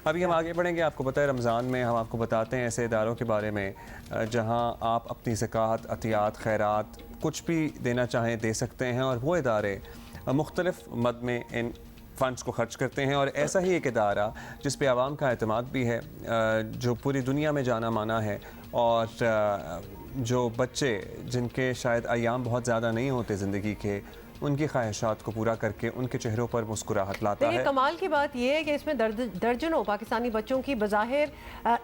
अभी हम आगे बढ़ेंगे। आपको पता है रमज़ान में हम आपको बताते हैं ऐसे इदारों के बारे में जहां आप अपनी ज़कात, अतियात, खैरात कुछ भी देना चाहें दे सकते हैं, और वो इदारे मुख्तलिफ मद में इन फ़ंड्स को खर्च करते हैं। और ऐसा ही एक इदारा जिस पे आवाम का एतमाद भी है, जो पूरी दुनिया में जाना माना है, और जो बच्चे जिनके शायद अयाम बहुत ज़्यादा नहीं होते ज़िंदगी के, उनकी ख्वाहिशात को पूरा करके उनके चेहरों पर मुस्कुराहट लाता है। कमाल की बात यह है कि इसमें दर्जनों पाकिस्तानी बच्चों की बज़ाहिर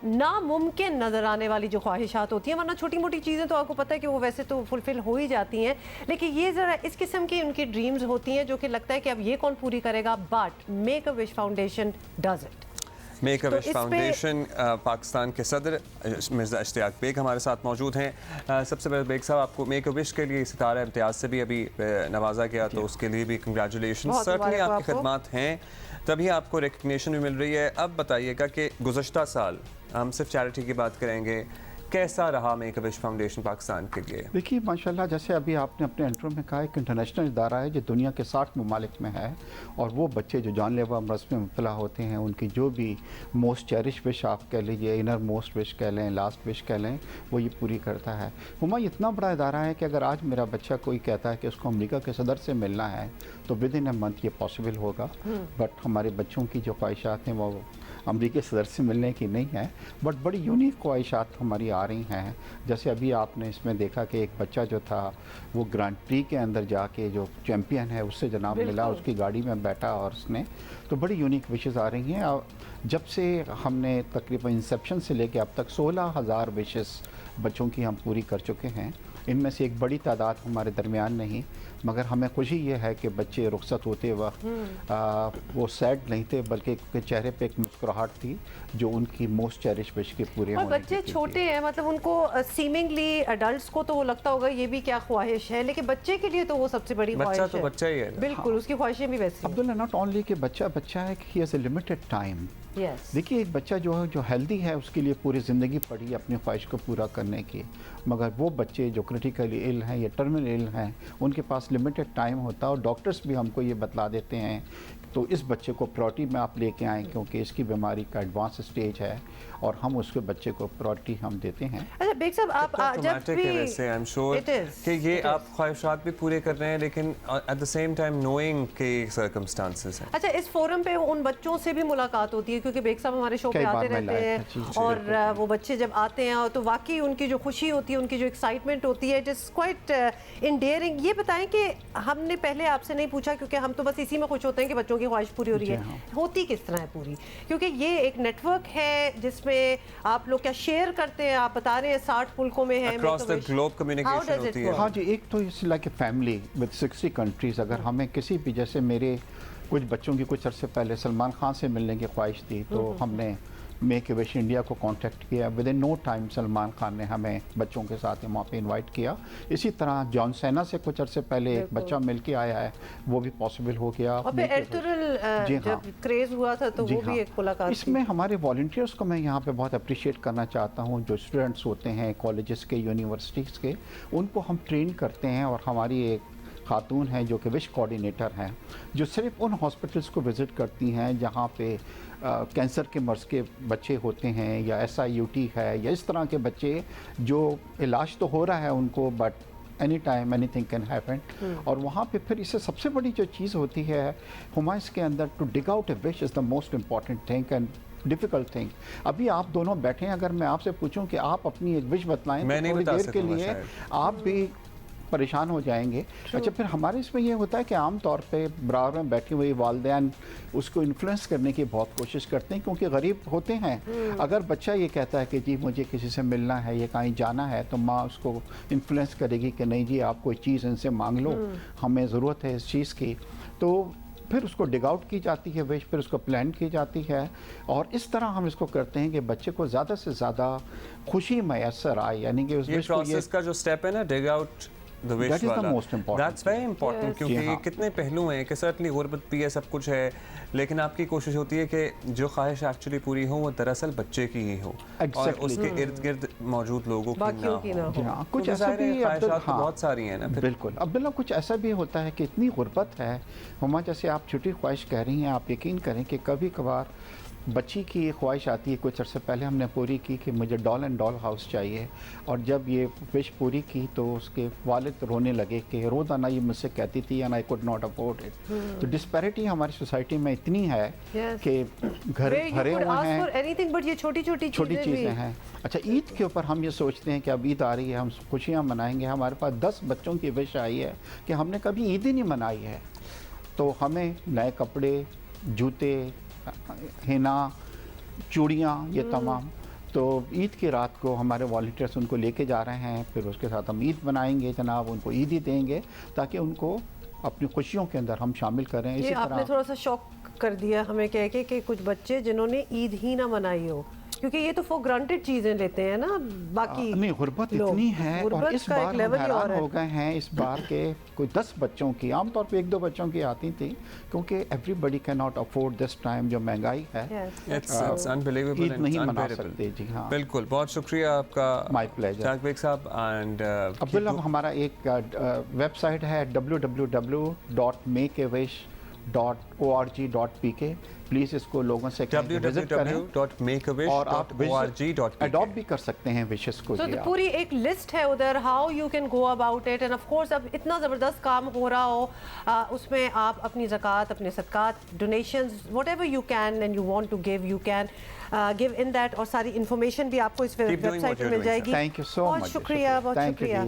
नामुमकिन नज़र आने वाली जो ख्वाहिशात होती हैं, वरना छोटी मोटी चीज़ें तो आपको पता है कि वो वैसे तो फुलफ़िल हो ही जाती हैं, लेकिन ये ज़रा इस किस्म की उनकी ड्रीम्स होती हैं जो कि लगता है कि अब ये कौन पूरी करेगा। But make a wish foundation does it. Make a wish foundation Pakistan के सदर मिर्ज़ा इश्तियाक बेग हमारे साथ मौजूद हैं। सबसे पहले बेग साहब, आपको मेक अ विश के लिए सितारा इम्तियाज़ से भी अभी नवाजा गया, तो उसके लिए भी कंग्रेचुलेशन। सर्टनली आपकी खिदमत हैं, तभी आपको रिकग्निशन भी मिल रही है। अब बताइएगा कि गुज़श्ता साल हम सिर्फ चैरिटी की बात करेंगे, कैसा रहा make a wish foundation Pakistan के लिए? देखिए माशाल्लाह, जैसे अभी आपने अपने इंट्रो में कहा, एक इंटरनेशनल इदारा है जो दुनिया के 60 ममालिक में है, और वो बच्चे जो जानलेवा अमराज में मुब्तला होते हैं, उनकी जो भी मोस्ट चेरिश विश आप कह लीजिए, इनर मोस्ट विश कह लें, लास्ट विश कह लें, वो ये पूरी करता है। हुमा इतना बड़ा इदारा है कि अगर आज मेरा बच्चा कोई कहता है कि उसको अमेरिका के सदर से मिलना है, तो विद इन अ मंथ ये पॉसिबल होगा। बट हमारे बच्चों की जो ख्वाहिशात हैं वो अमेरिकी सदर से मिलने की नहीं है, बट बड़ी यूनिक ख्वाहिशात हमारी आ रही हैं। जैसे अभी आपने इसमें देखा कि एक बच्चा जो था वो ग्रांड प्री के अंदर जाके जो चैम्पियन है उससे जनाब मिला, उसकी गाड़ी में बैठा और उसने, तो बड़ी यूनिक विशेज़ आ रही हैं। और जब से हमने तकरीबन इंसेप्शन से लेके अब तक 16,000 विशेज़ बच्चों की हम पूरी कर चुके हैं। इनमें से एक बड़ी तादाद हमारे दरमियान नहीं, मगर हमें खुशी ये है कि बच्चे रुखसत होते वक्त वो सैड नहीं थे, बल्कि चेहरे पे एक मुस्कुराहट थी जो उनकी मोस्ट चेरिश विश के पूरे और होने बच्चे छोटे हैं, मतलब उनको सीमिंगली एडल्ट्स को तो वो लगता होगा ये भी क्या ख्वाहिश है, लेकिन बच्चे के लिए तो वो सबसे बड़ी ख्वाहिश है। बच्चा तो बच्चा ही है। बिल्कुल, उसकी ख्वाहिशें भी वैसी हैं। अब्दुल्ला, नॉट ओनली कि बच्चा बच्चा है कि he has a limited time. देखिए एक बच्चा जो हेल्दी है उसके लिए पूरी ज़िंदगी पड़ी अपनी ख्वाहिश को पूरा करने की, मगर वो बच्चे जो क्रिटिकली इल हैं या टर्मिनल इल हैं, उनके पास लिमिटेड टाइम होता है, और डॉक्टर्स भी हमको ये बतला देते हैं तो इस बच्चे को प्रायोरिटी में आप लेके आएँ, क्योंकि इसकी बीमारी का एडवांस स्टेज है और हम उसके बच्चे को प्रायोरिटी हम देते हैं। अच्छा बेग साहब, आप जब भी वैसे आई एम श्योर कि ये आप ख्वाहिशात भी पूरे कर रहे हैं, लेकिन at the same time knowing के सर्कमस्टांसेस हैं। अच्छा, इस फोरम पे उन बच्चों से भी मुलाकात होती है, क्योंकि बेग साहब हमारे शो पे आते रहते हैं, और वो बच्चे जब आते हैं तो वाकई उनकी जो खुशी होती है, उनकी जो एक्साइटमेंट होती है, इट इज़ क्वाइट इंडेयरिंग। ये बताएं कि हमने पहले आपसे नहीं पूछा, क्योंकि हम तो बस इसी में खुश होते हैं कि बच्चों की ख्वाहिश पूरी हो रही है। होती किस तरह है पूरी, क्योंकि ये एक नेटवर्क है जिसमें आप लोग क्या शेयर करते हैं, आप बता रहे हैं 60 मुल्कों में है, अक्रॉस द ग्लोब कम्युनिकेशन होती है। हाँ जी, एक तो it's like a family with 60 countries. अगर हमें किसी भी, जैसे मेरे कुछ बच्चों की कुछ अरसे पहले सलमान खान से मिलने की ख्वाहिश थी, तो हमने मेक ए विश इंडिया को कांटेक्ट किया। Within no time Salman Khan ने हमें बच्चों के साथ वहाँ पे इनवाइट किया। इसी तरह जॉन सेना से कुछ अरसे पहले एक बच्चा मिल के आया है, वो भी पॉसिबल हो गया। और फिर एल्टुरल जब क्रेज हुआ था तो वो भी एक मुलाकात। इसमें हमारे वॉलंटियर्स को मैं यहाँ पे बहुत अप्रिशिएट करना चाहता हूँ। जो स्टूडेंट्स होते हैं कॉलेजेस के, यूनिवर्सिटीज़ के, उनको हम ट्रेन करते हैं, और हमारी एक खातून हैं जो कि विश कोऑर्डिनेटर हैं, जो सिर्फ उन हॉस्पिटल्स को विज़िट करती हैं जहाँ पे कैंसर के मर्ज़ के बच्चे होते हैं, या SIUT है, या इस तरह के बच्चे जो इलाज तो हो रहा है उनको, but any time anything can happen. और वहाँ पे फिर इससे सबसे बड़ी जो चीज़ होती है हुमायूं के अंदर, to dig out a wish is the most important thing and difficult thing. अभी आप दोनों बैठे हैं, अगर मैं आपसे पूछूं कि आप अपनी एक विश बतलाएं तो थोड़ी देर के लिए आप भी परेशान हो जाएंगे। अच्छा, फिर हमारे इसमें ये होता है कि आम तौर पे बराबर में बैठी हुई वालिदैन उसको इन्फ्लुएंस करने की बहुत कोशिश करते हैं, क्योंकि गरीब होते हैं। अगर बच्चा ये कहता है कि जी मुझे किसी से मिलना है या कहीं जाना है, तो माँ उसको इन्फ्लुएंस करेगी कि नहीं जी आप कोई चीज़ इनसे मांग लो, हमें ज़रूरत है इस चीज़ की। तो फिर उसको डिग आउट की जाती है विश, फिर उसको प्लान की जाती है, और इस तरह हम इसको करते हैं कि बच्चे को ज़्यादा से ज़्यादा खुशी मैसर आए। यानी कि उस प्रोसेस का जो स्टेप है ना, डिग आउट द विश वाला, दैट्स वेरी इंपॉर्टेंट, क्योंकि कितने पहलू हैं कि सर्टनली गुर्बत भी है, सब कुछ है, लेकिन आपकी कोशिश होती है कि जो ख्वाहिश एक्चुअली पूरी हो वो दरअसल बच्चे की ही हो, और उसके इर्द गिर्द मौजूद लोगों की ना हो। कुछ ऐसा भी बहुत सारी हैं ना। बिल्कुल अब्दुल्ला, कुछ ऐसा भी होता है कि इतनी गुर्बत है हुमा, जैसे आप छोटी ख्वाहिश कह रही हैं, आप यकीन करें कि कभी कभार बच्ची की ख्वाहिश आती है, कुछ अर्से पहले हमने पूरी की कि मुझे डॉल एंड डॉल हाउस चाहिए, और जब ये विश पूरी की तो उसके वालिद रोने लगे कि रोज़ाना ये मुझसे कहती थी and I could not afford it. तो डिस्पैरिटी हमारी सोसाइटी में इतनी है कि घर भरे हुए हैं, ये छोटी चीज़ें हैं। अच्छा, ईद के ऊपर हम ये सोचते हैं कि अब ईद आ रही है, हम खुशियाँ मनाएंगे। हमारे पास 10 बच्चों की विश आई है कि हमने कभी ईद ही नहीं मनाई है, तो हमें नए कपड़े, जूते, हिना, चूड़ियाँ, ये तमाम। तो ईद की रात को हमारे वॉलंटियर्स उनको लेके जा रहे हैं, फिर उसके साथ हम ईद मनाएंगे जनाब, उनको ईद ही देंगे ताकि उनको अपनी खुशियों के अंदर हम शामिल करें। ये आपने थोड़ा सा शॉक कर दिया हमें कह के कि कुछ बच्चे जिन्होंने ईद ही ना मनाई हो, क्योंकि ये तो फॉर ग्रांटेड चीजें लेते हैं ना बाकी। नहीं, गुर्बत इतनी है, और इस बार हम हैरान हो गए हैं इस बार के कोई 10 बच्चों की, आमतौर पे 1-2 बच्चों की आती थी, क्योंकि everybody can not afford this time, जो महंगाई है It's unbelievable ईद and नहीं मना unbearable. सकते। जी हाँ, बिल्कुल, बहुत शुक्रिया आपका माय प्लेजर जाकिर बेग साहब। एंड अब्दुल्ला, हमारा एक वेबसाइट है www.makeawish.org.pk, प्लीज़ इसको लोगों से विजिट करें, और आप अडॉप्ट भी कर सकते हैं विशेस को। तो पूरी एक लिस्ट है उधर, how you can go about it. End of course अब इतना ज़बरदस्त काम हो रहा हो, उसमें आप अपनी ज़कात, अपने सदकात, donations, whatever you can and you want to give, you can give in that. और सारी इन्फॉर्मेशन भी आपको इस वेबसाइट पर मिल जाएगी। थैंक यू सो मच, बहुत शुक्रिया, बहुत शुक्रिया।